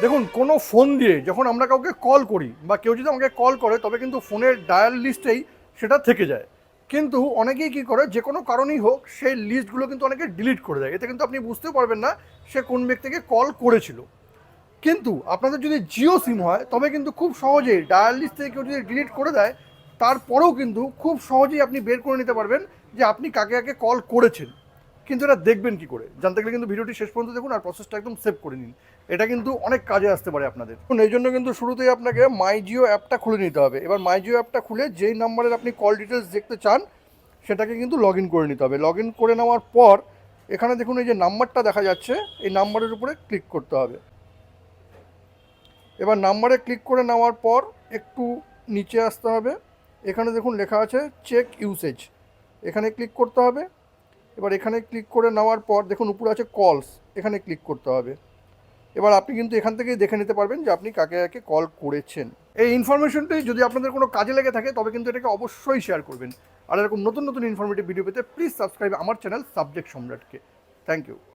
দেখুন, কোনো ফোন দিয়ে যখন আমরা কাউকে কল করি বা কেউ যদি আমাকে কল করে, তবে কিন্তু ফোনের ডায়াল লিস্টেই সেটা থেকে যায়। কিন্তু অনেকেই কী করে, যে কোনো কারণেই হোক সেই লিস্টগুলো কিন্তু অনেকে ডিলিট করে দেয়। এতে কিন্তু আপনি বুঝতেও পারবেন না সে কোন ব্যক্তিকে কল করেছিল। কিন্তু আপনাদের যদি জিও সিম হয়, তবে কিন্তু খুব সহজেই ডায়াল লিস্ট থেকে কেউ যদি ডিলিট করে দেয়, তারপরেও কিন্তু খুব সহজেই আপনি বের করে নিতে পারবেন যে আপনি কাকে কাকে কল করেছেন। কিন্তু এটা দেখবেন কি করে জানতে গেলে কিন্তু ভিডিওটি শেষ পর্যন্ত দেখুন আর প্রসেসটা একদম সেভ করে নিন। এটা কিন্তু অনেক কাজে আসতে পারে আপনাদের। এই জন্য কিন্তু শুরুতেই আপনাকে মাই জিও অ্যাপটা খুলে নিতে হবে। এবার মাই জিও অ্যাপটা খুলে যেই নাম্বারের আপনি কল ডিটেলস দেখতে চান সেটাকে কিন্তু লগ ইন করে নিতে হবে। লগ ইন করে নেওয়ার পর এখানে দেখুন এই যে নাম্বারটা দেখা যাচ্ছে, এই নাম্বারের উপরে ক্লিক করতে হবে। এবার নাম্বারে ক্লিক করে নেওয়ার পর একটু নিচে আসতে হবে। এখানে দেখুন লেখা আছে চেক ইউসেজ, এখানে ক্লিক করতে হবে। এবার এখানে ক্লিক করে নেওয়ার পর দেখুন উপরে আছে কলস, এখানে ক্লিক করতে হবে। এবার আপনি কিন্তু এখান থেকেই দেখে নিতে পারবেন যে আপনি কাকে কাকে কল করেছেন। এই ইনফরমেশনটি যদি আপনাদের কোনো কাজে লেগে থাকে, তবে কিন্তু এটাকে অবশ্যই শেয়ার করবেন। আর এরকম নতুন নতুন ইনফরমেটিভ ভিডিও পেতে প্লিজ সাবস্ক্রাইব আমার চ্যানেল সাবজেক্ট সম্রাটকে। Thank you.